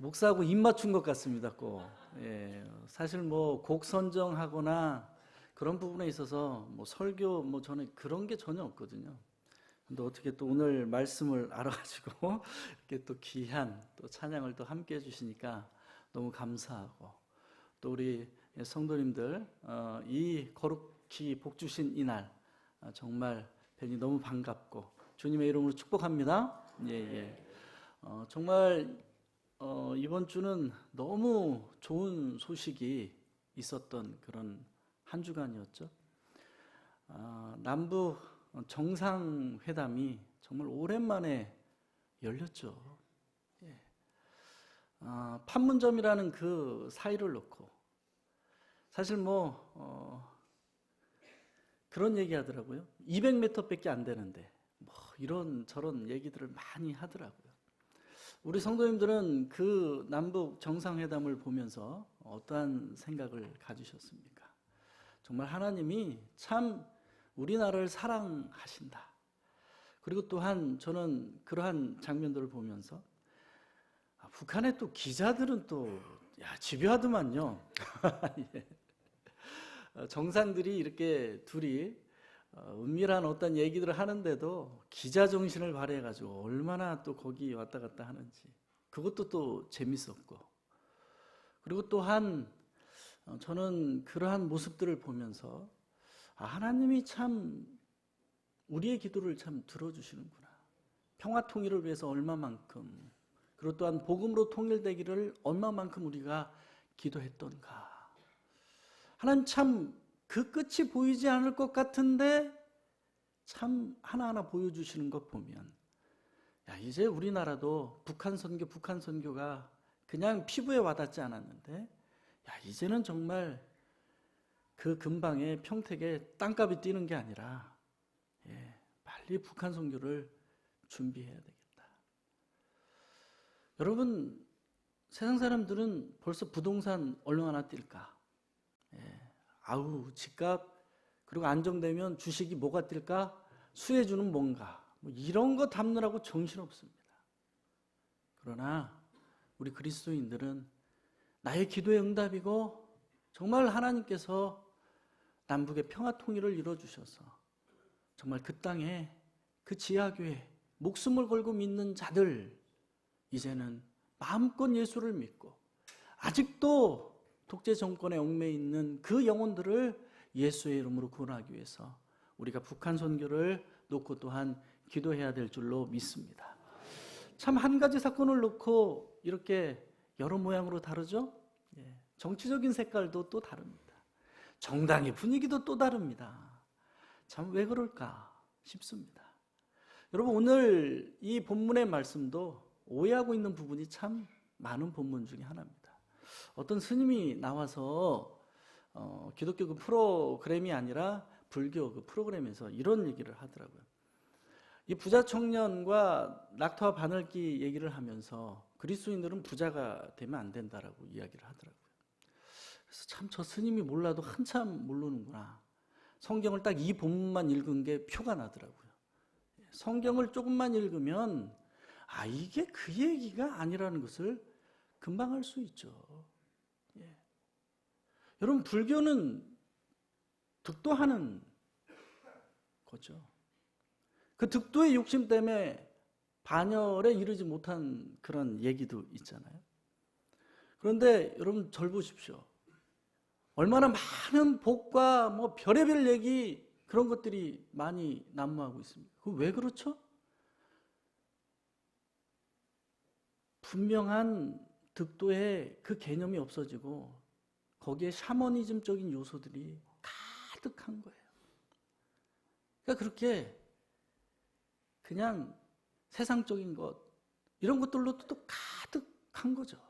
목사하고 입 맞춘 것 같습니다, 꼭. 예, 사실 뭐 곡 선정하거나 그런 부분에 있어서 뭐 설교 뭐 저는 그런 게 전혀 없거든요. 근데 어떻게 또 오늘 말씀을 알아가지고 이렇게 또 귀한 또 찬양을 또 함께 해주시니까 너무 감사하고, 또 우리 성도님들 이 거룩히 복 주신 이날 정말 뵈니 너무 반갑고 주님의 이름으로 축복합니다. 예, 예. 정말 이번 주는 너무 좋은 소식이 있었던 그런 한 주간이었죠. 남북 정상회담이 정말 오랜만에 열렸죠. 예. 판문점이라는 그 사이를 놓고 사실 뭐 그런 얘기 하더라고요. 200m밖에 안 되는데 뭐 이런 저런 얘기들을 많이 하더라고요. 우리 성도님들은 그 남북 정상회담을 보면서 어떠한 생각을 가지셨습니까? 정말 하나님이 참 우리나라를 사랑하신다. 그리고 또한 저는 그러한 장면들을 보면서 북한의 또 기자들은 또 집요하더만요. 예. 정상들이 이렇게 둘이 은밀한 어떤 얘기들을 하는데도 기자 정신을 발휘해가지고 얼마나 또 거기 왔다 갔다 하는지 그것도 또 재밌었고, 그리고 또한 저는 그러한 모습들을 보면서 하나님이 참 우리의 기도를 참 들어주시는구나. 평화 통일을 위해서 얼마만큼, 그리고 또한 복음으로 통일되기를 얼마만큼 우리가 기도했던가. 하나님 참 그 끝이 보이지 않을 것 같은데 참 하나하나 보여주시는 것 보면 이제 우리나라도 북한 선교가 그냥 피부에 와닿지 않았는데 이제는 정말 그 근방에 평택에 땅값이 뛰는 게 아니라 빨리 북한 선교를 준비해야 되겠다. 여러분, 세상 사람들은 벌써 부동산 얼마나 뛸까? 아우, 집값, 그리고 안정되면 주식이 뭐가 뛸까? 수혜주는 뭔가? 뭐 이런 거 담느라고 정신없습니다. 그러나 우리 그리스도인들은 나의 기도의 응답이고 정말 하나님께서 남북의 평화 통일을 이루어주셔서 정말 그 땅에 그 지하교회 목숨을 걸고 믿는 자들, 이제는 마음껏 예수를 믿고 아직도 독재 정권에 얽매여 있는 그 영혼들을 예수의 이름으로 구원하기 위해서 우리가 북한 선교를 놓고 또한 기도해야 될 줄로 믿습니다. 참 한 가지 사건을 놓고 이렇게 여러 모양으로 다르죠? 정치적인 색깔도 또 다릅니다. 정당의 분위기도 또 다릅니다. 참 왜 그럴까 싶습니다. 여러분, 오늘 이 본문의 말씀도 오해하고 있는 부분이 참 많은 본문 중에 하나입니다. 어떤 스님이 나와서 기독교 그 프로그램이 아니라 불교 그 프로그램에서 이런 얘기를 하더라고요. 이 부자 청년과 낙타와 바늘기 얘기를 하면서 그리스도인들은 부자가 되면 안 된다라고 이야기를 하더라고요. 그래서 참 저 스님이 몰라도 한참 모르는구나. 성경을 딱 이 본문만 읽은 게 표가 나더라고요. 성경을 조금만 읽으면 이게 그 얘기가 아니라는 것을 금방 알 수 있죠. 여러분, 불교는 득도하는 거죠. 그 득도의 욕심 때문에 반열에 이르지 못한 그런 얘기도 있잖아요. 그런데 여러분, 절 보십시오. 얼마나 많은 복과 뭐 별의별 얘기, 그런 것들이 많이 난무하고 있습니다. 그 왜 그렇죠? 분명한 득도의 그 개념이 없어지고 거기에 샤머니즘적인 요소들이 가득한 거예요. 그러니까 그렇게 그냥 세상적인 것, 이런 것들로 또 가득한 거죠.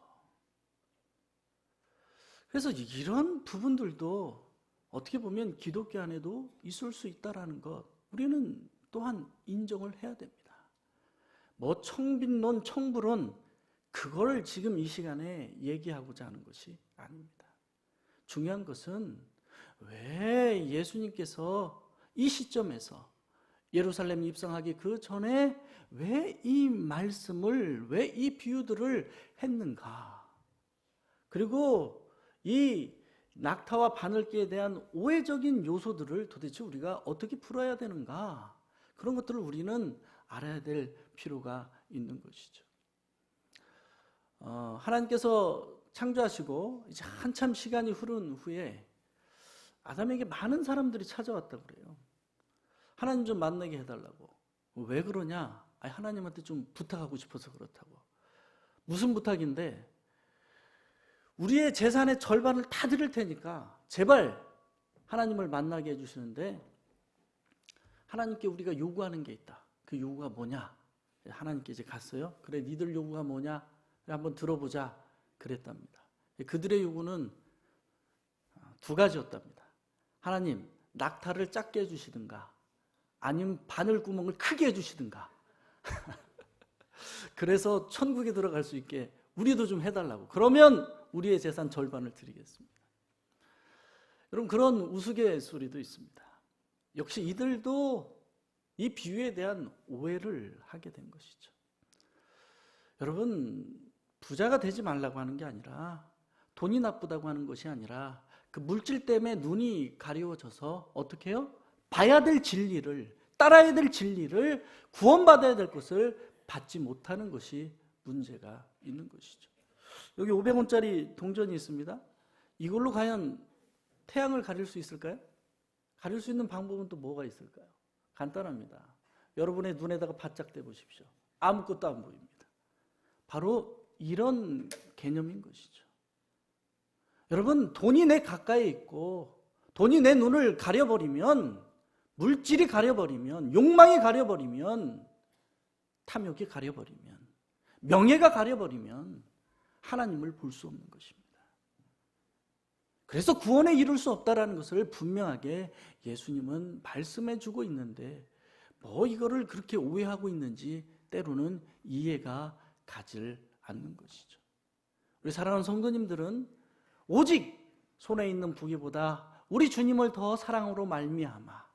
그래서 이런 부분들도 어떻게 보면 기독교 안에도 있을 수 있다는 것, 우리는 또한 인정을 해야 됩니다. 뭐 청빈론, 청부론, 그걸 지금 이 시간에 얘기하고자 하는 것이 아닙니다. 중요한 것은 왜 예수님께서 이 시점에서 예루살렘 입성하기 그 전에 왜 이 말씀을, 왜 이 비유들을 했는가? 그리고 이 낙타와 바늘기에 대한 오해적인 요소들을 도대체 우리가 어떻게 풀어야 되는가? 그런 것들을 우리는 알아야 될 필요가 있는 것이죠. 하나님께서 창조하시고 이제 한참 시간이 흐른 후에 아담에게 많은 사람들이 찾아왔다고 그래요. 하나님 좀 만나게 해달라고. 왜 그러냐? 아니, 하나님한테 좀 부탁하고 싶어서 그렇다고. 무슨 부탁인데? 우리의 재산의 절반을 다 드릴 테니까 제발 하나님을 만나게 해주시는데, 하나님께 우리가 요구하는 게 있다. 그 요구가 뭐냐? 하나님께 이제 갔어요. 그래, 니들 요구가 뭐냐? 한번 들어보자. 그랬답니다. 그들의 요구는 두 가지였답니다. 하나님, 낙타를 작게 해주시든가 아니면 바늘구멍을 크게 해주시든가 그래서 천국에 들어갈 수 있게 우리도 좀 해달라고. 그러면 우리의 재산 절반을 드리겠습니다. 여러분, 그런 우스갯소리도 있습니다. 역시 이들도 이 비유에 대한 오해를 하게 된 것이죠. 여러분, 부자가 되지 말라고 하는 게 아니라, 돈이 나쁘다고 하는 것이 아니라, 그 물질 때문에 눈이 가려워져서 어떻게 해요? 봐야 될 진리를, 따라야 될 진리를, 구원받아야 될 것을 받지 못하는 것이 문제가 있는 것이죠. 여기 500원짜리 동전이 있습니다. 이걸로 과연 태양을 가릴 수 있을까요? 가릴 수 있는 방법은 또 뭐가 있을까요? 간단합니다. 여러분의 눈에다가 바짝 대보십시오. 아무것도 안 보입니다. 바로 이런 개념인 것이죠. 여러분, 돈이 내 가까이 있고 돈이 내 눈을 가려버리면, 물질이 가려버리면, 욕망이 가려버리면, 탐욕이 가려버리면, 명예가 가려버리면 하나님을 볼 수 없는 것입니다. 그래서 구원에 이룰 수 없다라는 것을 분명하게 예수님은 말씀해 주고 있는데, 뭐 이거를 그렇게 오해하고 있는지 때로는 이해가 가질 않는 것이죠. 우리 사랑하는 성도님들은 오직 손에 있는 부귀보다 우리 주님을 더 사랑으로 말미암아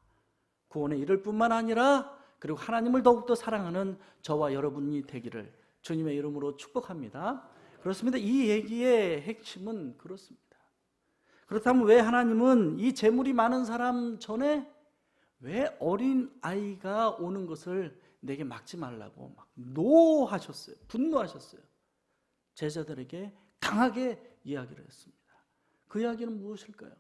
구원에 이를 뿐만 아니라, 그리고 하나님을 더욱더 사랑하는 저와 여러분이 되기를 주님의 이름으로 축복합니다. 그렇습니다. 이 얘기의 핵심은 그렇습니다. 그렇다면 왜 하나님은 이 재물이 많은 사람 전에 왜 어린 아이가 오는 것을 내게 막지 말라고 막 노하셨어요. 분노하셨어요. 제자들에게 강하게 이야기를 했습니다. 그 이야기는 무엇일까요?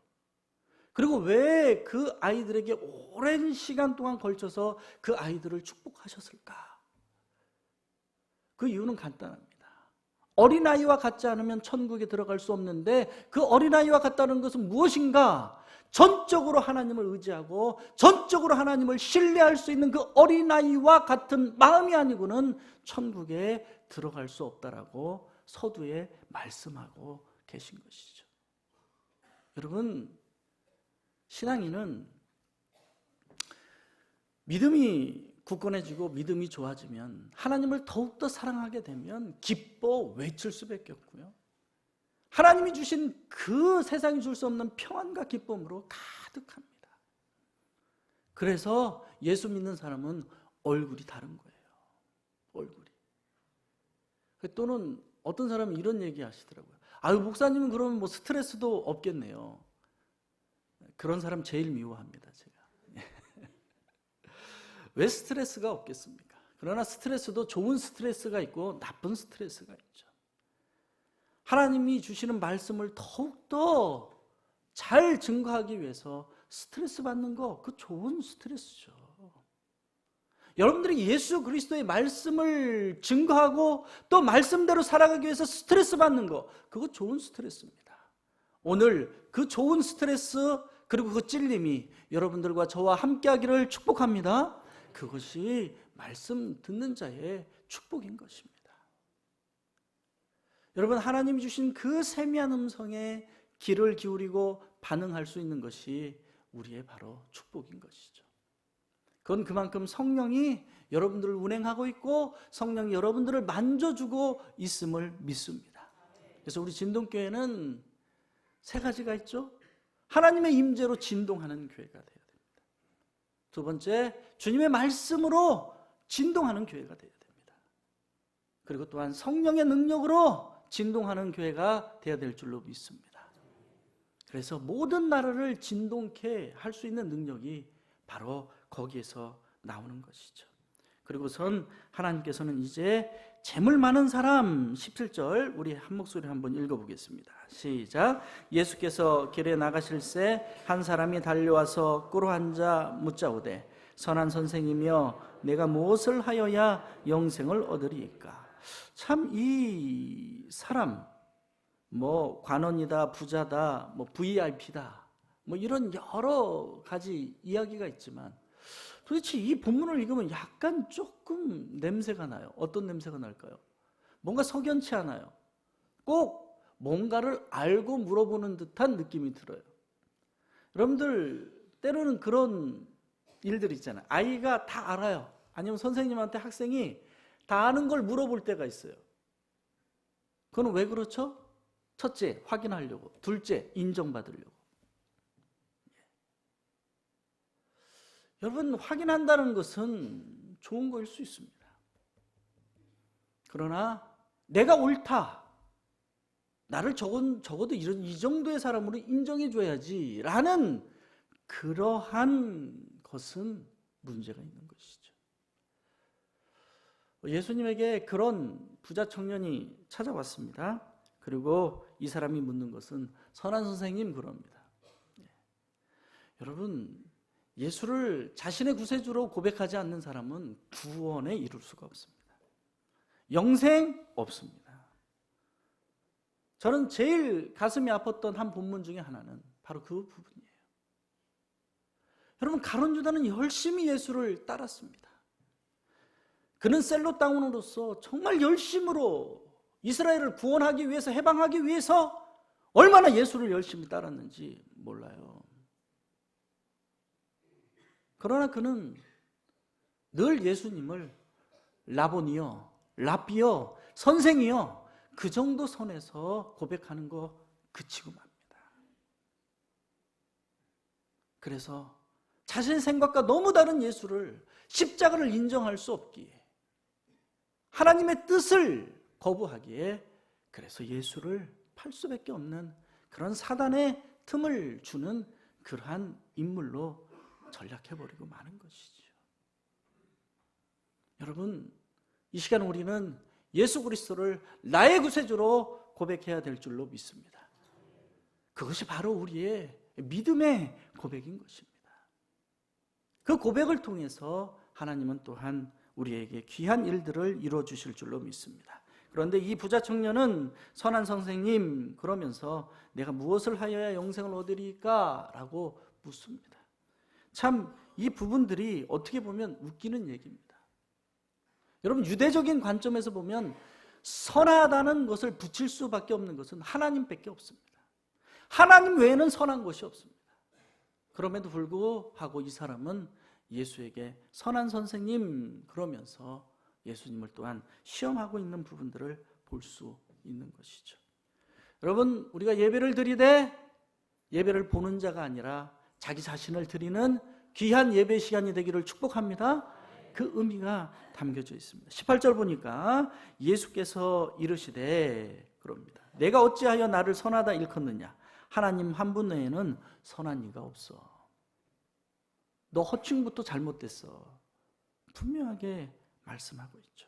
그리고 왜 그 아이들에게 오랜 시간 동안 걸쳐서 그 아이들을 축복하셨을까? 그 이유는 간단합니다. 어린아이와 같지 않으면 천국에 들어갈 수 없는데, 그 어린아이와 같다는 것은 무엇인가? 전적으로 하나님을 의지하고 전적으로 하나님을 신뢰할 수 있는 그 어린아이와 같은 마음이 아니고는 천국에 들어갈 수 없다라고 서두에 말씀하고 계신 것이죠. 여러분, 신앙인은 믿음이 굳건해지고 믿음이 좋아지면, 하나님을 더욱더 사랑하게 되면 기뻐 외칠 수밖에 없고요, 하나님이 주신 그 세상이 줄 수 없는 평안과 기쁨으로 가득합니다. 그래서 예수 믿는 사람은 얼굴이 다른 거예요. 얼굴이. 또는 어떤 사람은 이런 얘기 하시더라고요. 아유, 목사님은 그러면 뭐 스트레스도 없겠네요. 그런 사람 제일 미워합니다, 제가. 왜 스트레스가 없겠습니까? 그러나 스트레스도 좋은 스트레스가 있고 나쁜 스트레스가 있죠. 하나님이 주시는 말씀을 더욱더 잘 증거하기 위해서 스트레스 받는 거, 그 좋은 스트레스죠. 여러분들이 예수 그리스도의 말씀을 증거하고 또 말씀대로 살아가기 위해서 스트레스 받는 거, 그거 좋은 스트레스입니다. 오늘 그 좋은 스트레스, 그리고 그 찔림이 여러분들과 저와 함께 하기를 축복합니다. 그것이 말씀 듣는 자의 축복인 것입니다. 여러분, 하나님이 주신 그 세미한 음성에 귀를 기울이고 반응할 수 있는 것이 우리의 바로 축복인 것이죠. 그건 그만큼 성령이 여러분들을 운행하고 있고 성령이 여러분들을 만져주고 있음을 믿습니다. 그래서 우리 진동교회는 세 가지가 있죠. 하나님의 임재로 진동하는 교회가 돼야 됩니다. 두 번째, 주님의 말씀으로 진동하는 교회가 되어야 됩니다. 그리고 또한 성령의 능력으로 진동하는 교회가 되어야 될 줄로 믿습니다. 그래서 모든 나라를 진동케 할 수 있는 능력이 바로 거기에서 나오는 것이죠. 그리고선 하나님께서는 이제 재물 많은 사람 17절 우리 한 목소리 한번 읽어보겠습니다. 시작. 예수께서 길에 나가실새 한 사람이 달려와서 꿇어 앉아 묻자오되 선한 선생이며 내가 무엇을 하여야 영생을 얻으리이까. 참 이 사람 뭐 관원이다, 부자다, 뭐 VIP다, 뭐 이런 여러 가지 이야기가 있지만 도대체 이 본문을 읽으면 약간 조금 냄새가 나요. 어떤 냄새가 날까요? 뭔가 석연치 않아요. 꼭 뭔가를 알고 물어보는 듯한 느낌이 들어요. 여러분들 때로는 그런 일들 있잖아요. 아이가 다 알아요. 아니면 선생님한테 학생이 다 아는 걸 물어볼 때가 있어요. 그건 왜 그렇죠? 첫째, 확인하려고. 둘째, 인정받으려고. 여러분, 확인한다는 것은 좋은 거일 수 있습니다. 그러나 내가 옳다, 나를 적어도 이 정도의 사람으로 인정해 줘야지 라는 그러한 것은 문제가 있는 것이죠. 예수님에게 그런 부자 청년이 찾아왔습니다. 그리고 이 사람이 묻는 것은 선한 선생님 그럽니다. 여러분, 예수를 자신의 구세주로 고백하지 않는 사람은 구원에 이룰 수가 없습니다. 영생 없습니다. 저는 제일 가슴이 아팠던 한 본문 중에 하나는 바로 그 부분이에요. 여러분, 가룟 유다는 열심히 예수를 따랐습니다. 그는 셀로 다운으로서 정말 열심으로 이스라엘을 구원하기 위해서, 해방하기 위해서 얼마나 예수를 열심히 따랐는지 몰라요. 그러나 그는 늘 예수님을 라보니요, 랍비요, 선생이요, 그 정도 선에서 고백하는 거 그치고 맙니다. 그래서 자신의 생각과 너무 다른 예수를, 십자가를 인정할 수 없기에, 하나님의 뜻을 거부하기에, 그래서 예수를 팔 수밖에 없는 그런 사단의 틈을 주는 그러한 인물로 전락해버리고 마는 것이죠. 여러분, 이 시간 우리는 예수 그리스도를 나의 구세주로 고백해야 될 줄로 믿습니다. 그것이 바로 우리의 믿음의 고백인 것입니다. 그 고백을 통해서 하나님은 또한 우리에게 귀한 일들을 이루어 주실 줄로 믿습니다. 그런데 이 부자 청년은 선한 선생님 그러면서 내가 무엇을 하여야 영생을 얻으리까? 라고 묻습니다. 참 이 부분들이 어떻게 보면 웃기는 얘기입니다. 여러분, 유대적인 관점에서 보면 선하다는 것을 붙일 수밖에 없는 것은 하나님밖에 없습니다. 하나님 외에는 선한 것이 없습니다. 그럼에도 불구하고 이 사람은 예수에게 선한 선생님 그러면서 예수님을 또한 시험하고 있는 부분들을 볼 수 있는 것이죠. 여러분, 우리가 예배를 드리되 예배를 보는 자가 아니라 자기 자신을 드리는 귀한 예배 시간이 되기를 축복합니다. 그 의미가 담겨져 있습니다. 18절 보니까 예수께서 이르시되 그럽니다. 내가 어찌하여 나를 선하다 일컫느냐? 하나님 한 분 외에는 선한 이가 없어. 너 허칭부터 잘못됐어. 분명하게 말씀하고 있죠.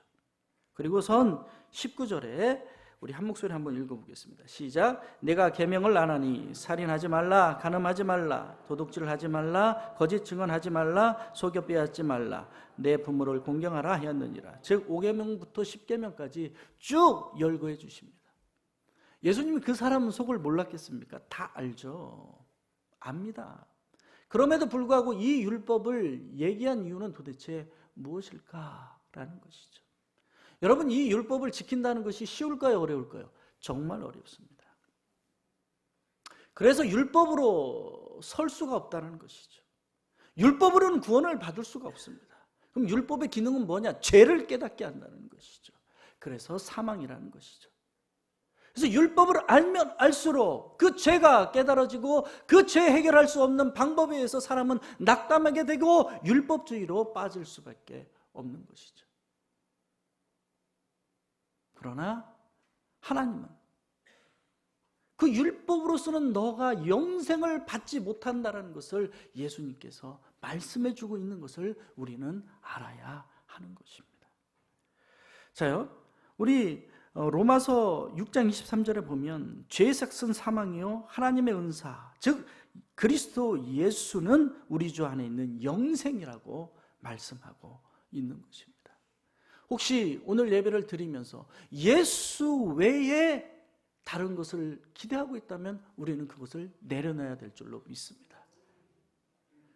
그리고선 19절에 우리 한 목소리 한번 읽어보겠습니다. 시작. 내가 계명을 안 하니 살인하지 말라, 간음하지 말라, 도둑질을 하지 말라, 거짓 증언하지 말라, 속여 빼앗지 말라, 내 부모를 공경하라 하였느니라. 즉 5계명부터 10계명까지 쭉 열거해 주십니다. 예수님이 그 사람은 속을 몰랐겠습니까? 다 알죠. 압니다. 그럼에도 불구하고 이 율법을 얘기한 이유는 도대체 무엇일까라는 것이죠. 여러분, 이 율법을 지킨다는 것이 쉬울까요? 어려울까요? 정말 어렵습니다. 그래서 율법으로 설 수가 없다는 것이죠. 율법으로는 구원을 받을 수가 없습니다. 그럼 율법의 기능은 뭐냐? 죄를 깨닫게 한다는 것이죠. 그래서 사망이라는 것이죠. 그래서 율법을 알면 알수록 그 죄가 깨달아지고 그 죄 해결할 수 없는 방법에 의해서 사람은 낙담하게 되고 율법주의로 빠질 수밖에 없는 것이죠. 그러나 하나님은 그 율법으로서는 너가 영생을 받지 못한다는 것을 예수님께서 말씀해 주고 있는 것을 우리는 알아야 하는 것입니다. 자요, 우리 로마서 6장 23절에 보면 죄의 삭은 사망이요 하나님의 은사 즉 그리스도 예수는 우리 주 안에 있는 영생이라고 말씀하고 있는 것입니다. 혹시 오늘 예배를 드리면서 예수 외에 다른 것을 기대하고 있다면 우리는 그것을 내려놔야 될 줄로 믿습니다.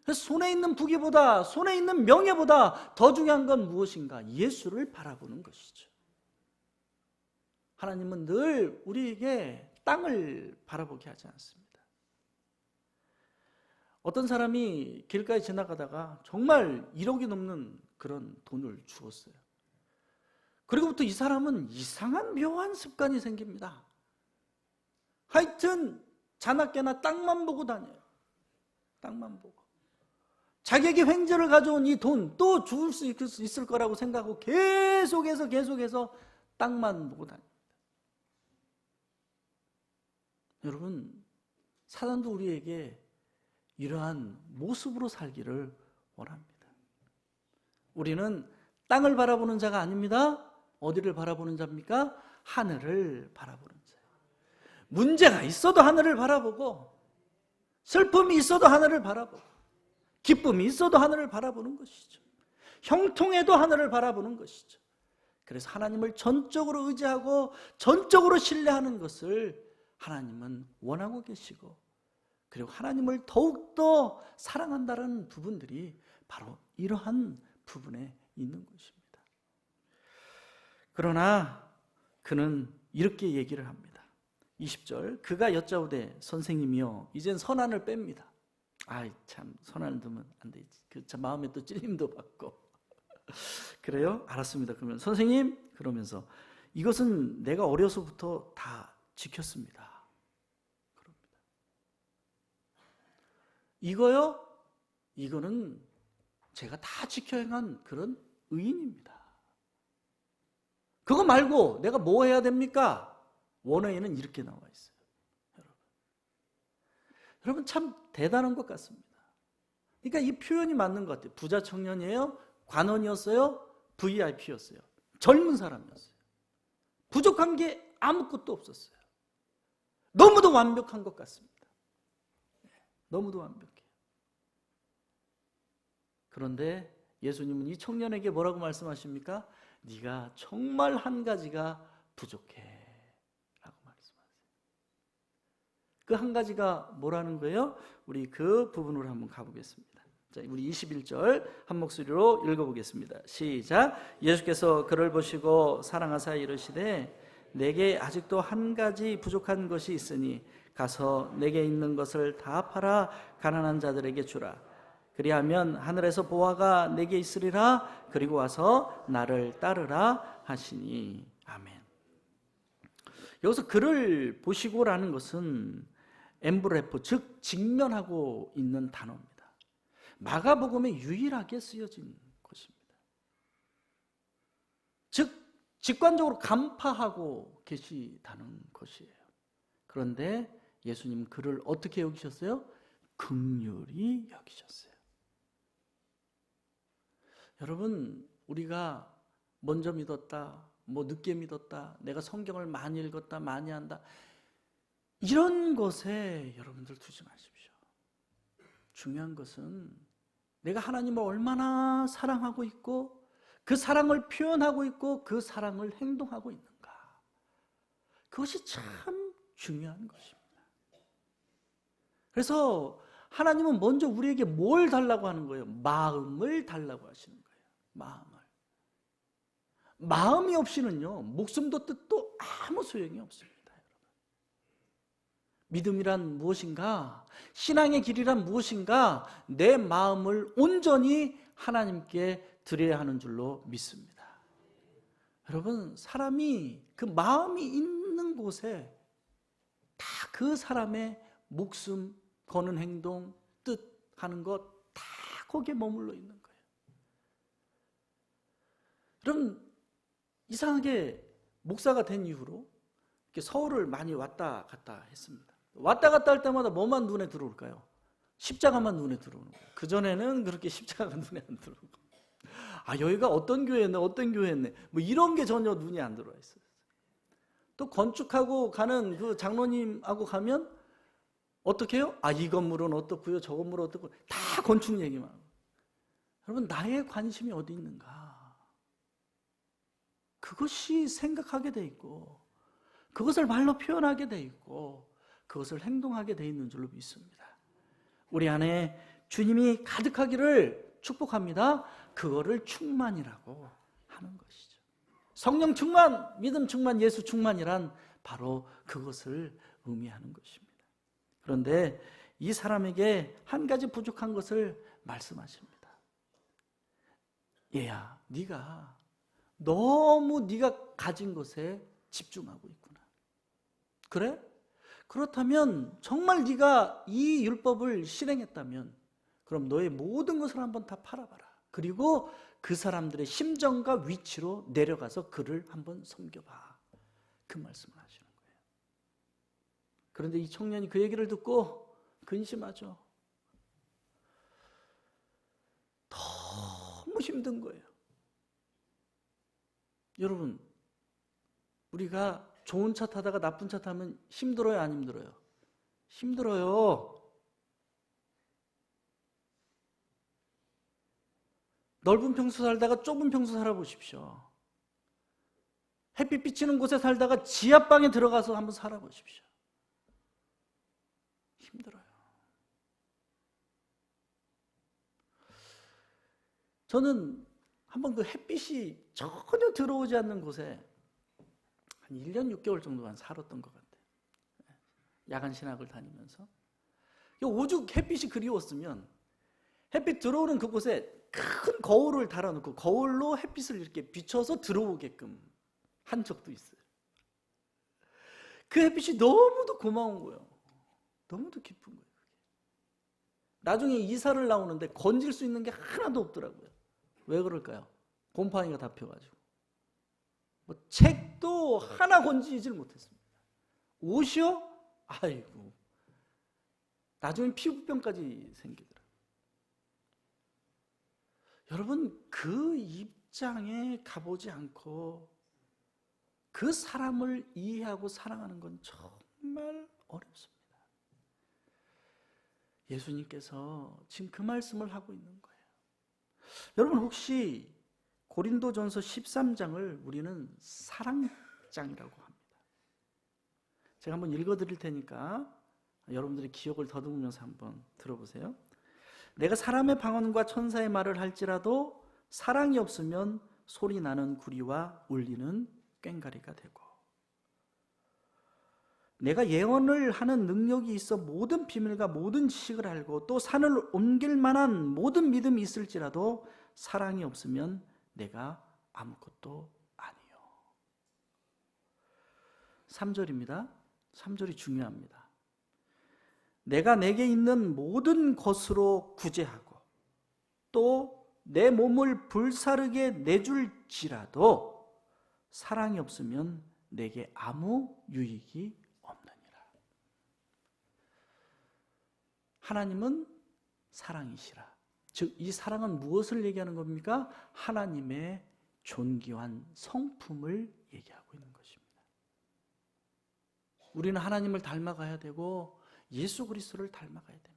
그래서 손에 있는 부귀보다, 손에 있는 명예보다 더 중요한 건 무엇인가? 예수를 바라보는 것이죠. 하나님은 늘 우리에게 땅을 바라보게 하지 않습니다. 어떤 사람이 길가에 지나가다가 정말 1억이 넘는 그런 돈을 주었어요. 그리고부터 이 사람은 이상한 묘한 습관이 생깁니다. 하여튼 자나깨나 땅만 보고 다녀요. 땅만 보고. 자기에게 횡재를 가져온 이 돈 또 주울 수 있을 거라고 생각하고 계속해서 땅만 보고 다닙니다. 여러분, 사단도 우리에게 이러한 모습으로 살기를 원합니다. 우리는 땅을 바라보는 자가 아닙니다. 어디를 바라보는 자입니까? 하늘을 바라보는 자예요. 문제가 있어도 하늘을 바라보고, 슬픔이 있어도 하늘을 바라보고, 기쁨이 있어도 하늘을 바라보는 것이죠. 형통해도 하늘을 바라보는 것이죠. 그래서 하나님을 전적으로 의지하고 전적으로 신뢰하는 것을 하나님은 원하고 계시고, 그리고 하나님을 더욱더 사랑한다는 부분들이 바로 이러한 부분에 있는 것입니다. 그러나 그는 이렇게 얘기를 합니다. 20절, 그가 여짜오되 선생님이여 이젠 선한을 뺍니다. 아이 참, 선한을 두면 안 되지. 그 참 마음에 또 찔림도 받고. 그래요? 알았습니다. 그러면 선생님, 그러면서 이것은 내가 어려서부터 다 지켰습니다. 그럽니다. 이거요? 이거는 제가 다 지켜 행한 그런 의인입니다. 그거 말고 내가 뭐 해야 됩니까? 원어에는 이렇게 나와 있어요. 여러분 참 대단한 것 같습니다. 그러니까 이 표현이 맞는 것 같아요. 부자 청년이에요? 관원이었어요? VIP였어요? 젊은 사람이었어요. 부족한 게 아무것도 없었어요. 너무도 완벽한 것 같습니다. 너무도 완벽해요. 그런데 예수님은 이 청년에게 뭐라고 말씀하십니까? 네가 정말 한 가지가 부족해 라고 말씀하세요. 그 한 가지가 뭐라는 거예요? 우리 그 부분으로 한번 가보겠습니다. 자, 우리 21절 한 목소리로 읽어보겠습니다. 시작. 예수께서 그를 보시고 사랑하사 이르시되 내게 아직도 한 가지 부족한 것이 있으니 가서 내게 있는 것을 다 팔아 가난한 자들에게 주라. 그리하면 하늘에서 보화가 내게 있으리라. 그리고 와서 나를 따르라 하시니. 아멘. 여기서 그를 보시고라는 것은 엠브레포, 즉 직면하고 있는 단어입니다. 마가복음에 유일하게 쓰여진 것입니다. 즉 직관적으로 간파하고 계시다는 것이에요. 그런데 예수님은 그를 어떻게 여기셨어요? 긍휼히 여기셨어요. 여러분, 우리가 먼저 믿었다, 뭐 늦게 믿었다, 내가 성경을 많이 읽었다, 많이 한다, 이런 것에 여러분들 두지 마십시오. 중요한 것은 내가 하나님을 얼마나 사랑하고 있고 그 사랑을 표현하고 있고 그 사랑을 행동하고 있는가, 그것이 참 중요한 것입니다. 그래서 하나님은 먼저 우리에게 뭘 달라고 하는 거예요? 마음을 달라고 하시는 거예요. 마음이 없이는요, 목숨도 뜻도 아무 소용이 없습니다. 믿음이란 무엇인가? 신앙의 길이란 무엇인가? 내 마음을 온전히 하나님께 드려야 하는 줄로 믿습니다. 여러분, 사람이 그 마음이 있는 닿는 곳에 다 그 사람의 목숨 거는 행동, 뜻 하는 것 다 거기에 머물러 있는 거예요. 그럼 이상하게 목사가 된 이후로 이렇게 서울을 많이 왔다 갔다 했습니다. 왔다 갔다 할 때마다 뭐만 눈에 들어올까요? 십자가만 눈에 들어오는 거예요. 그전에는 그렇게 십자가가 눈에 안 들어오고, 여기가 어떤 교회였네, 어떤 교회였네, 뭐 이런 게 전혀 눈이 안 들어와 있어요. 또 건축하고 가는 그 장로님하고 가면 어떻게 해요? 이 건물은 어떻고요, 저 건물은 어떻고, 다 건축 얘기만 하고. 여러분, 나의 관심이 어디 있는가? 그것이 생각하게 돼 있고, 그것을 말로 표현하게 돼 있고, 그것을 행동하게 돼 있는 줄로 믿습니다. 우리 안에 주님이 가득하기를 축복합니다. 그거를 충만이라고 하는 것이죠. 성령 충만, 믿음 충만, 예수 충만이란 바로 그것을 의미하는 것입니다. 그런데 이 사람에게 한 가지 부족한 것을 말씀하십니다. 얘야, 네가 너무 네가 가진 것에 집중하고 있구나. 그래? 그렇다면 정말 네가 이 율법을 실행했다면 그럼 너의 모든 것을 한번 다 팔아봐라. 그리고 그 사람들의 심정과 위치로 내려가서 그를 한번 섬겨봐. 그 말씀을 하시는 거예요. 그런데 이 청년이 그 얘기를 듣고 근심하죠. 너무 힘든 거예요. 여러분, 우리가 좋은 차 타다가 나쁜 차 타면 힘들어요, 안 힘들어요? 힘들어요. 넓은 평수 살다가 좁은 평수 살아보십시오. 햇빛 비치는 곳에 살다가 지하방에 들어가서 한번 살아보십시오. 힘들어요. 저는 한번 그 햇빛이 전혀 들어오지 않는 곳에 한 1년 6개월 정도만 살았던 것 같아요. 야간 신학을 다니면서. 오죽 햇빛이 그리웠으면 햇빛 들어오는 그곳에 큰 거울을 달아놓고 거울로 햇빛을 이렇게 비춰서 들어오게끔 한 적도 있어요. 그 햇빛이 너무도 고마운 거예요. 너무도 기쁜 거예요. 나중에 이사를 나오는데 건질 수 있는 게 하나도 없더라고요. 왜 그럴까요? 곰팡이가 다 펴가지고. 책도 하나 건지질 못했습니다. 옷이요? 아이고. 나중에 피부병까지 생기더라고요. 여러분, 그 입장에 가보지 않고 그 사람을 이해하고 사랑하는 건 정말 어렵습니다. 예수님께서 지금 그 말씀을 하고 있는 거예요. 여러분, 혹시 고린도전서 13장을 우리는 사랑장이라고 합니다. 제가 한번 읽어드릴 테니까 여러분들이 기억을 더듬으면서 한번 들어보세요. 내가 사람의 방언과 천사의 말을 할지라도 사랑이 없으면 소리 나는 구리와 울리는 꽹과리가 되고, 내가 예언을 하는 능력이 있어 모든 비밀과 모든 지식을 알고 또 산을 옮길 만한 모든 믿음이 있을지라도 사랑이 없으면 내가 아무것도 아니요. 3절입니다. 3절이 중요합니다. 내가 내게 있는 모든 것으로 구제하고 또 내 몸을 불사르게 내줄지라도 사랑이 없으면 내게 아무 유익이 없느니라. 하나님은 사랑이시라. 즉, 이 사랑은 무엇을 얘기하는 겁니까? 하나님의 존귀한 성품을 얘기하고 있는 것입니다. 우리는 하나님을 닮아가야 되고 예수 그리스도를 닮아가야 됩니다.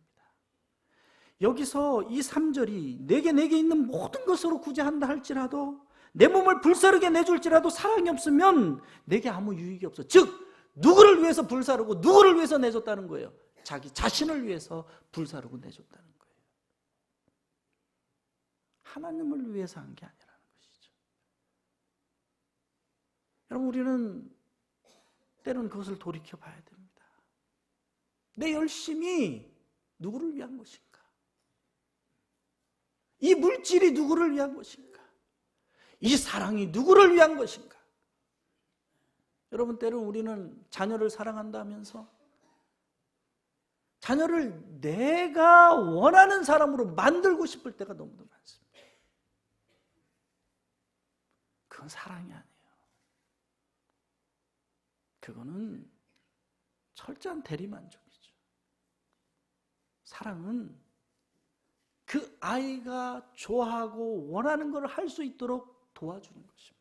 여기서 이 3절이 내게 있는 모든 것으로 구제한다 할지라도 내 몸을 불사르게 내줄지라도 사랑이 없으면 내게 아무 유익이 없어. 즉, 누구를 위해서 불사르고 누구를 위해서 내줬다는 거예요? 자기 자신을 위해서 불사르고 내줬다는 거예요. 하나님을 위해서 한 게 아니라는 것이죠. 여러분, 우리는 때로는 그것을 돌이켜 봐야 됩니다. 내 열심이 누구를 위한 것인가? 이 물질이 누구를 위한 것인가? 이 사랑이 누구를 위한 것인가? 여러분, 때로 우리는 자녀를 사랑한다면서 자녀를 내가 원하는 사람으로 만들고 싶을 때가 너무도 많습니다. 그건 사랑이 아니에요. 그거는 철저한 대리만족이죠. 사랑은 그 아이가 좋아하고 원하는 걸 할 수 있도록 도와주는 것입니다.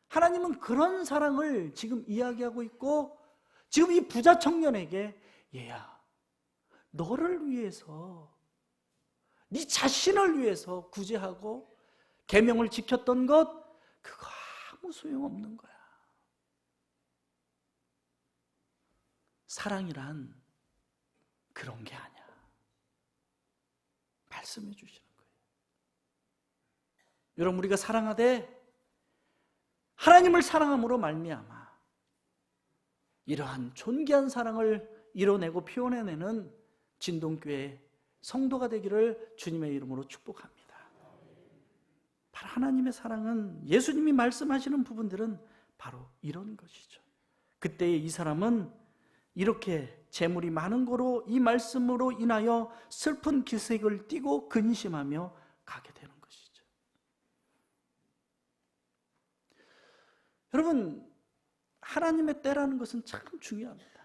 하나님은 그런 사랑을 지금 이야기하고 있고, 지금 이 부자 청년에게 얘야, 너를 위해서, 네 자신을 위해서 구제하고 계명을 지켰던 것, 그거 아무 소용없는 거야. 사랑이란 그런 게 아니야. 말씀해 주시는 거예요. 여러분, 우리가 사랑하되 하나님을 사랑함으로 말미암아 이러한 존귀한 사랑을 이뤄내고 표현해내는 진동교회 성도가 되기를 주님의 이름으로 축복합니다. 바로 하나님의 사랑은, 예수님이 말씀하시는 부분들은 바로 이런 것이죠. 그때의 이 사람은 이렇게 재물이 많은 거로 이 말씀으로 인하여 슬픈 기색을 띠고 근심하며 가게 되는 것이죠. 여러분, 하나님의 때라는 것은 참 중요합니다.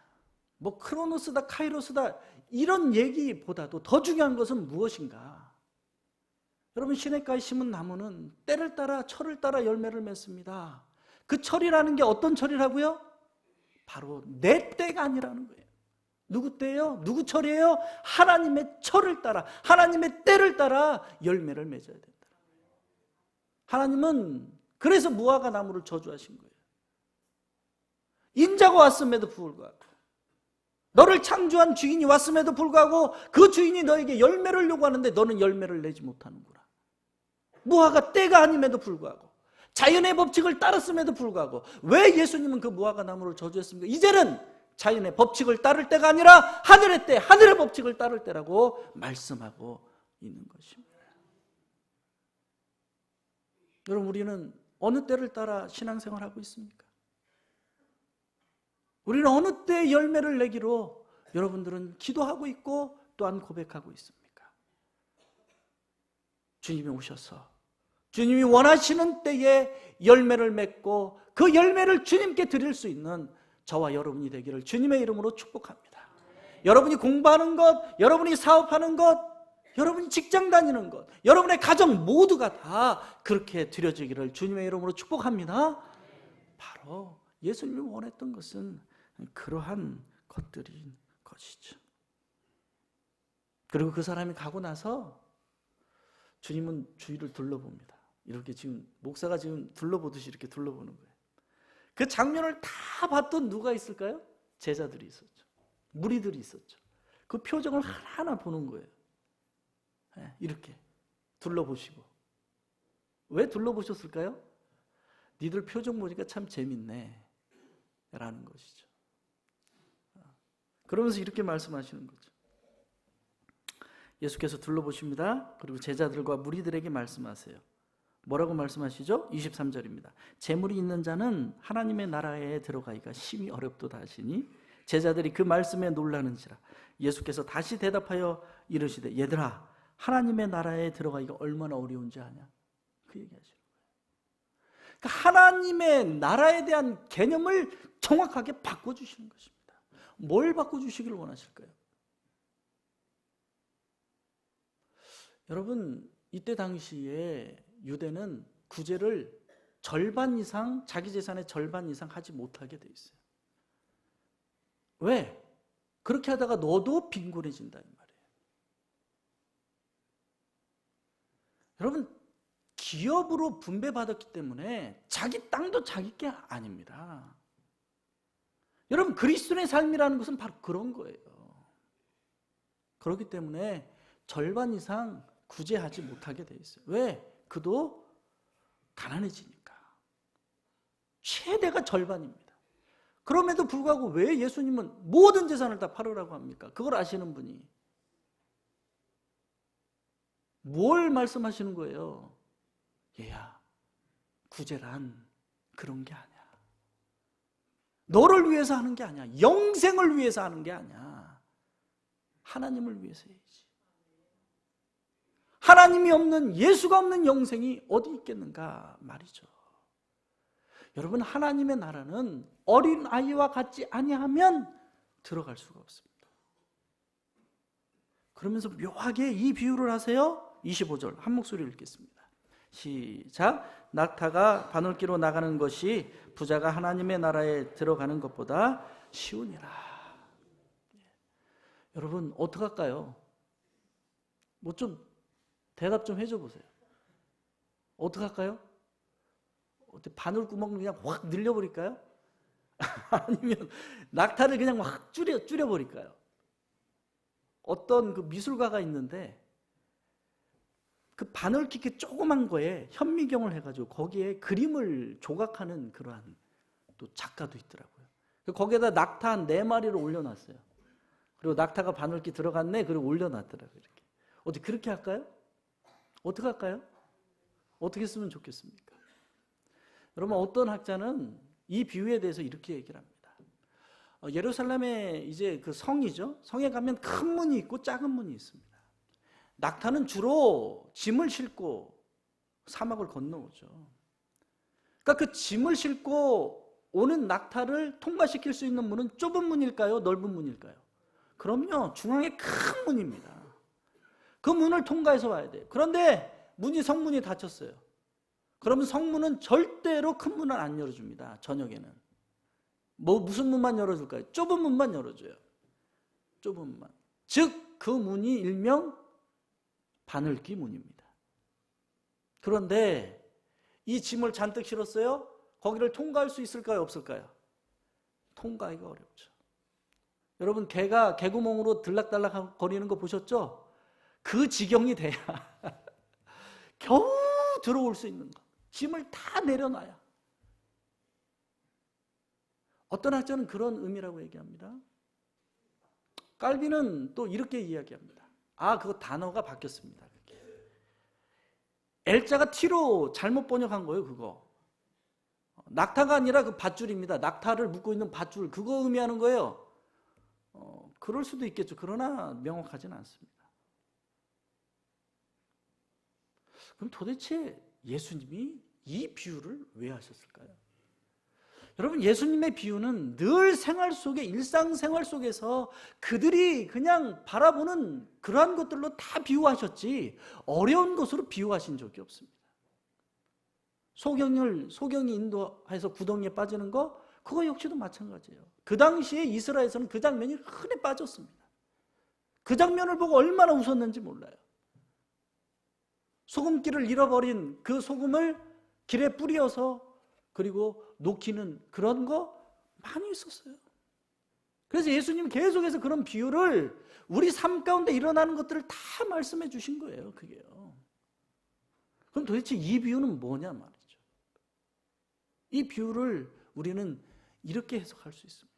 뭐 크로노스다 카이로스다 이런 얘기보다도 더 중요한 것은 무엇인가? 여러분, 시냇가에 심은 나무는 때를 따라 철을 따라 열매를 맺습니다. 그 철이라는 게 어떤 철이라고요? 바로 내 때가 아니라는 거예요. 누구 때예요? 누구 철이에요? 하나님의 철을 따라, 하나님의 때를 따라 열매를 맺어야 된다. 하나님은 그래서 무화과 나무를 저주하신 거예요. 인자가 왔음에도 불구하고, 너를 창조한 주인이 왔음에도 불구하고 그 주인이 너에게 열매를 요구하는데 너는 열매를 내지 못하는구나. 무화과 때가 아님에도 불구하고, 자연의 법칙을 따랐음에도 불구하고 왜 예수님은 그 무화과 나무를 저주했습니까? 이제는 자연의 법칙을 따를 때가 아니라 하늘의 때, 하늘의 법칙을 따를 때라고 말씀하고 있는 것입니다. 여러분, 우리는 어느 때를 따라 신앙생활하고 있습니까? 우리는 어느 때 열매를 내기로 여러분들은 기도하고 있고 또한 고백하고 있습니까? 주님이 오셔서 주님이 원하시는 때에 열매를 맺고 그 열매를 주님께 드릴 수 있는 저와 여러분이 되기를 주님의 이름으로 축복합니다. 여러분이 공부하는 것, 여러분이 사업하는 것, 여러분이 직장 다니는 것, 여러분의 가정 모두가 다 그렇게 드려지기를 주님의 이름으로 축복합니다. 바로 예수님이 원했던 것은 그러한 것들인 것이죠. 그리고 그 사람이 가고 나서 주님은 주위를 둘러봅니다. 이렇게 지금 목사가 지금 둘러보듯이 이렇게 둘러보는 거예요. 그 장면을 다 봤던 누가 있을까요? 제자들이 있었죠. 무리들이 있었죠. 그 표정을 하나하나 보는 거예요. 이렇게 둘러보시고. 왜 둘러보셨을까요? 니들 표정 보니까 참 재밌네 라는 것이죠. 그러면서 이렇게 말씀하시는 거죠. 예수께서 둘러보십니다. 그리고 제자들과 무리들에게 말씀하세요. 뭐라고 말씀하시죠? 23절입니다. 재물이 있는 자는 하나님의 나라에 들어가기가 심히 어렵도다 하시니 제자들이 그 말씀에 놀라는지라. 예수께서 다시 대답하여 이르시되 얘들아, 하나님의 나라에 들어가기가 얼마나 어려운지 아냐? 그 얘기하시는 거예요. 그러니까 하나님의 나라에 대한 개념을 정확하게 바꿔주시는 것입니다. 뭘 바꿔주시기를 원하실까요? 여러분, 이때 당시에 유대는 구제를 절반 이상, 자기 재산의 절반 이상 하지 못하게 돼 있어요. 왜? 그렇게 하다가 너도 빈곤해진다 이 말이에요. 여러분, 기업으로 분배받았기 때문에 자기 땅도 자기 게 아닙니다. 여러분, 그리스도인의 삶이라는 것은 바로 그런 거예요. 그렇기 때문에 절반 이상 구제하지 못하게 돼 있어요. 왜? 그도 가난해지니까. 최대가 절반입니다. 그럼에도 불구하고 왜 예수님은 모든 재산을 다 팔으라고 합니까? 그걸 아시는 분이 뭘 말씀하시는 거예요? 얘야, 구제란 그런 게 아니야. 너를 위해서 하는 게 아니야. 영생을 위해서 하는 게 아니야. 하나님을 위해서 해야지. 하나님이 없는, 예수가 없는 영생이 어디 있겠는가 말이죠. 여러분, 하나님의 나라는 어린 아이와 같지 아니하면 들어갈 수가 없습니다. 그러면서 묘하게 이 비유를 하세요. 25절 한 목소리로 읽겠습니다. 시작. 낙타가 바늘기로 나가는 것이 부자가 하나님의 나라에 들어가는 것보다 쉬우니라. 여러분, 어떡할까요? 뭐 좀 대답 좀 해줘 보세요. 어떡할까요? 바늘구멍을 그냥 확 늘려버릴까요? 아니면 낙타를 그냥 확 줄여버릴까요? 어떤 그 미술가가 있는데 그 바늘 키키 조그만 거에 현미경을 해가지고 거기에 그림을 조각하는 그러한 또 작가도 있더라고요. 거기에다 낙타 한 4마리를 올려놨어요. 그리고 낙타가 바늘기 들어갔네. 그리고 올려놨더라고요. 이렇게. 어떻게 그렇게 할까요? 어떻게 할까요? 어떻게 쓰면 좋겠습니까? 여러분, 어떤 학자는 이 비유에 대해서 이렇게 얘기를 합니다. 예루살렘에 이제 그 성이죠. 성에 가면 큰 문이 있고 작은 문이 있습니다. 낙타는 주로 짐을 싣고 사막을 건너오죠. 그러니까 그 짐을 싣고 오는 낙타를 통과시킬 수 있는 문은 좁은 문일까요? 넓은 문일까요? 그럼요, 중앙에 큰 문입니다. 그 문을 통과해서 와야 돼요. 그런데 성문이 닫혔어요. 그러면 성문은 절대로 큰 문을 안 열어줍니다. 저녁에는. 무슨 문만 열어줄까요? 좁은 문만 열어줘요. 좁은 문만. 즉, 그 문이 일명 바늘기 문입니다. 그런데 이 짐을 잔뜩 실었어요? 거기를 통과할 수 있을까요? 없을까요? 통과하기가 어렵죠. 여러분, 개가 개구멍으로 들락달락 거리는 거 보셨죠? 그 지경이 돼야 겨우 들어올 수 있는 거. 짐을 다 내려놔야. 어떤 학자는 그런 의미라고 얘기합니다. 깔비는 또 이렇게 이야기합니다. 그거 단어가 바뀌었습니다. L자가 T로 잘못 번역한 거예요. 그거 낙타가 아니라 그 밧줄입니다. 낙타를 묶고 있는 밧줄, 그거 의미하는 거예요. 그럴 수도 있겠죠. 그러나 명확하지는 않습니다. 그럼 도대체 예수님이 이 비유를 왜 하셨을까요? 여러분, 예수님의 비유는 늘 생활 속에, 일상생활 속에서 그들이 그냥 바라보는 그러한 것들로 다 비유하셨지 어려운 것으로 비유하신 적이 없습니다. 소경이 인도해서 구덩이에 빠지는 거, 그거 역시도 마찬가지예요. 그 당시에 이스라엘에서는 그 장면이 흔해 빠졌습니다. 그 장면을 보고 얼마나 웃었는지 몰라요. 소금기를 잃어버린 그 소금을 길에 뿌려서 그리고 녹이는 그런 거 많이 있었어요. 그래서 예수님 계속해서 그런 비유를 우리 삶 가운데 일어나는 것들을 다 말씀해 주신 거예요. 그게요. 그럼 도대체 이 비유는 뭐냐 말이죠. 이 비유를 우리는 이렇게 해석할 수 있습니다.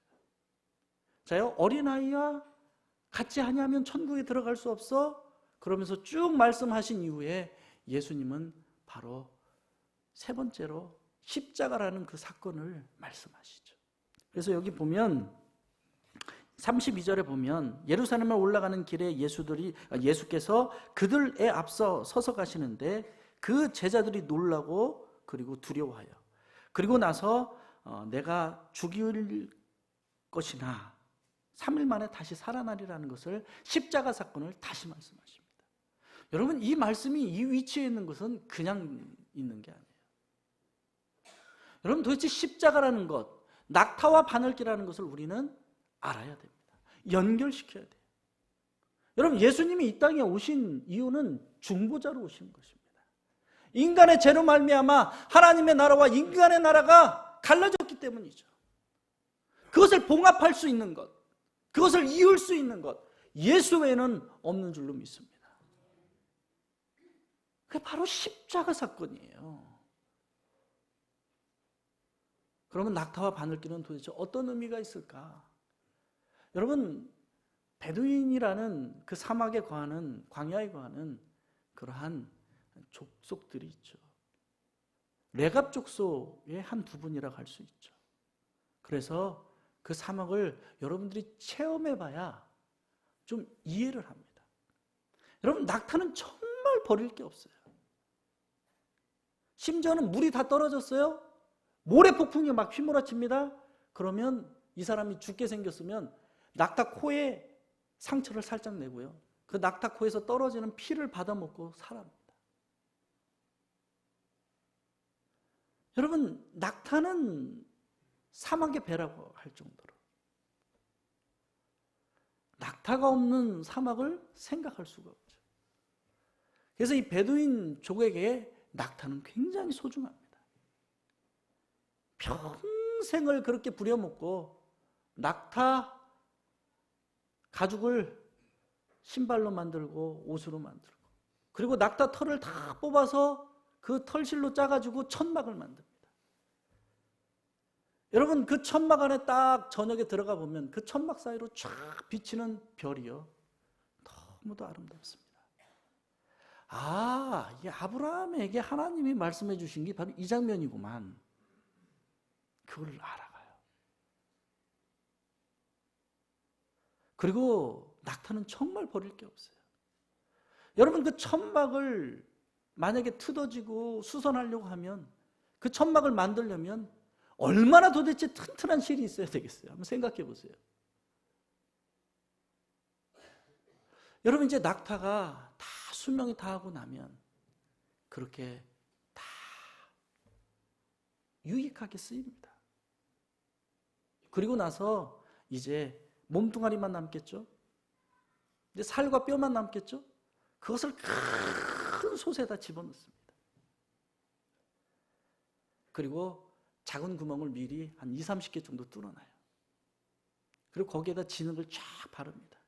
자요, 어린아이와 같이 하냐면 천국에 들어갈 수 없어? 그러면서 쭉 말씀하신 이후에 예수님은 바로 세 번째로 십자가라는 그 사건을 말씀하시죠. 그래서 여기 보면 32절에 보면 예루살렘에 올라가는 길에 예수께서 그들에 앞서 서서 가시는데 그 제자들이 놀라고 그리고 두려워하여 그리고 나서 내가 죽일 것이나 3일 만에 다시 살아나리라는 것을 십자가 사건을 다시 말씀하십니다. 여러분, 이 말씀이 이 위치에 있는 것은 그냥 있는 게 아니에요. 여러분, 도대체 십자가라는 것, 낙타와 바늘기라는 것을 우리는 알아야 됩니다. 연결시켜야 돼요. 여러분, 예수님이 이 땅에 오신 이유는 중보자로 오신 것입니다. 인간의 죄로 말미암아 하나님의 나라와 인간의 나라가 갈라졌기 때문이죠. 그것을 봉합할 수 있는 것, 그것을 이을 수 있는 것, 예수 외에는 없는 줄로 믿습니다. 그게 바로 십자가 사건이에요. 그러면 낙타와 바늘기는 도대체 어떤 의미가 있을까? 여러분, 베두인이라는 그 사막에 거하는, 광야에 거하는 그러한 족속들이 있죠. 레갑 족속의 한 두 분이라고 할 수 있죠. 그래서 그 사막을 여러분들이 체험해봐야 좀 이해를 합니다. 여러분, 낙타는 정말 버릴 게 없어요. 심지어는 물이 다 떨어졌어요. 모래폭풍이 막 휘몰아칩니다. 그러면 이 사람이 죽게 생겼으면 낙타 코에 상처를 살짝 내고요, 그 낙타 코에서 떨어지는 피를 받아먹고 살아납니다. 여러분, 낙타는 사막의 배라고 할 정도로 낙타가 없는 사막을 생각할 수가 없죠. 그래서 이 베두인족에게 낙타는 굉장히 소중합니다. 평생을 그렇게 부려먹고 낙타 가죽을 신발로 만들고 옷으로 만들고, 그리고 낙타 털을 다 뽑아서 그 털실로 짜가지고 천막을 만듭니다. 여러분, 그 천막 안에 딱 저녁에 들어가 보면 그 천막 사이로 쫙 비치는 별이요, 너무도 아름답습니다. 아, 이 아브라함에게 하나님이 말씀해 주신 게 바로 이 장면이구만. 그걸 알아가요. 그리고 낙타는 정말 버릴 게 없어요. 여러분, 그 천막을 만약에 뜯어지고 수선하려고 하면, 그 천막을 만들려면 얼마나 도대체 튼튼한 실이 있어야 되겠어요? 한번 생각해 보세요. 여러분, 이제 낙타가 다 수명이 다 하고 나면 그렇게 다 유익하게 쓰입니다. 그리고 나서 이제 몸뚱아리만 남겠죠? 이제 살과 뼈만 남겠죠? 그것을 큰 솥에다 집어넣습니다. 그리고 작은 구멍을 미리 한 20-30개 정도 뚫어놔요. 그리고 거기에다 진흙을 쫙 바릅니다.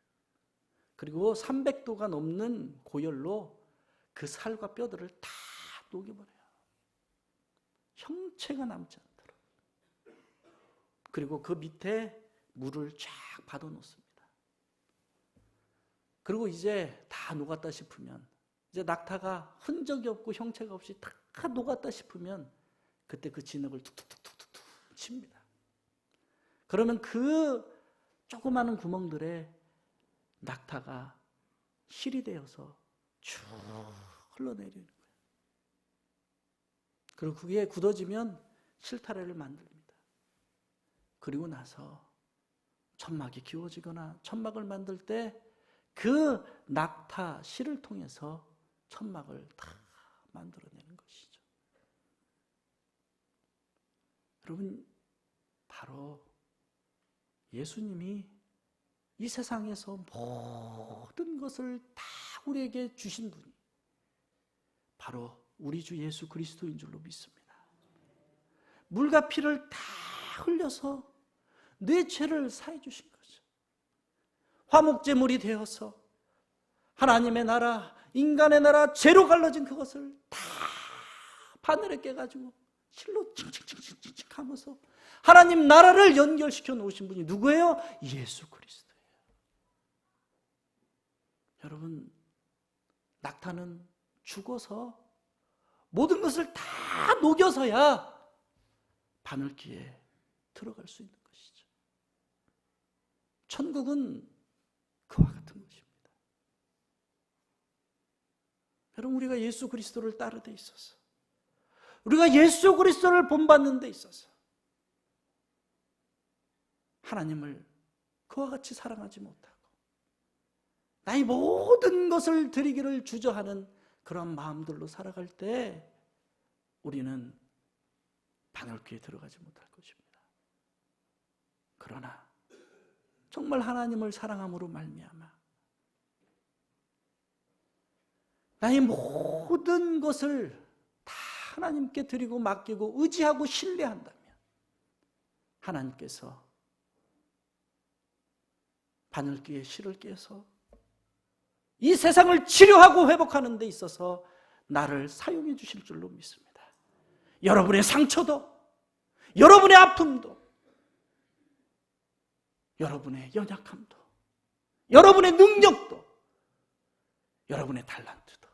그리고 300도가 넘는 고열로 그 살과 뼈들을 다 녹여버려요. 형체가 남지 않도록. 그리고 그 밑에 물을 쫙 받아 놓습니다. 그리고 이제 다 녹았다 싶으면, 이제 낙타가 흔적이 없고 형체가 없이 다 녹았다 싶으면 그때 그 진흙을 툭툭툭툭툭 칩니다. 그러면 그 조그마한 구멍들에 낙타가 실이 되어서 쭉 흘러내리는 거예요. 그리고 그게 굳어지면 실타래를 만듭니다. 그리고 나서 천막이 기워지거나 천막을 만들 때 그 낙타 실을 통해서 천막을 다 만들어내는 것이죠. 여러분, 바로 예수님이 이 세상에서 모든 것을 다 우리에게 주신 분이 바로 우리 주 예수 그리스도인 줄로 믿습니다. 물과 피를 다 흘려서 내 죄를 사해 주신 거죠. 화목제물이 되어서 하나님의 나라, 인간의 나라, 죄로 갈라진 그것을 다 바늘에 깨가지고 실로 칭칭칭칭칭 하면서 하나님 나라를 연결시켜 놓으신 분이 누구예요? 예수 그리스도예요. 여러분, 낙타는 죽어서 모든 것을 다 녹여서야 바늘기에 들어갈 수 있는 것이죠. 천국은 그와 같은 것입니다. 여러분, 우리가 예수 그리스도를 따르는 데 있어서, 우리가 예수 그리스도를 본받는 데 있어서 하나님을 그와 같이 사랑하지 못하고 나의 모든 것을 드리기를 주저하는 그런 마음들로 살아갈 때 우리는 바늘귀에 들어가지 못할 것입니다. 그러나 정말 하나님을 사랑함으로 말미암아 나의 모든 것을 다 하나님께 드리고 맡기고 의지하고 신뢰한다면 하나님께서 바늘귀에 실을 깨서 이 세상을 치료하고 회복하는 데 있어서 나를 사용해 주실 줄로 믿습니다. 여러분의 상처도, 여러분의 아픔도, 여러분의 연약함도, 여러분의 능력도, 여러분의 달란트도,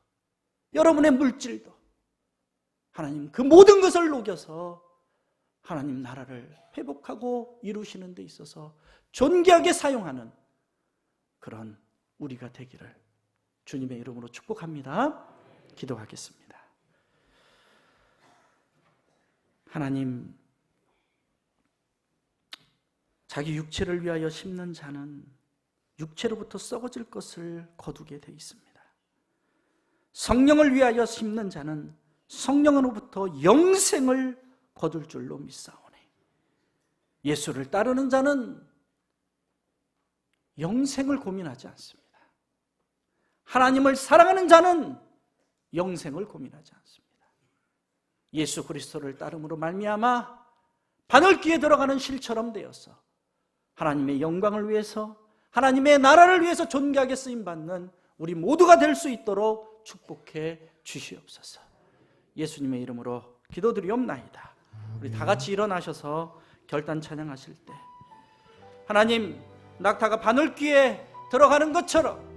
여러분의 물질도 하나님 그 모든 것을 녹여서 하나님 나라를 회복하고 이루시는 데 있어서 존귀하게 사용하는 그런 우리가 되기를 주님의 이름으로 축복합니다. 기도하겠습니다. 하나님, 자기 육체를 위하여 심는 자는 육체로부터 썩어질 것을 거두게 돼 있습니다. 성령을 위하여 심는 자는 성령으로부터 영생을 거둘 줄로 믿사오니 예수를 따르는 자는 영생을 고민하지 않습니다. 하나님을 사랑하는 자는 영생을 고민하지 않습니다. 예수 그리스도를 따름으로 말미암아 바늘귀에 들어가는 실처럼 되어서 하나님의 영광을 위해서, 하나님의 나라를 위해서 존귀하게 쓰임받는 우리 모두가 될 수 있도록 축복해 주시옵소서. 예수님의 이름으로 기도드리옵나이다. 우리 다 같이 일어나셔서 결단 찬양하실 때 하나님, 낙타가 바늘귀에 들어가는 것처럼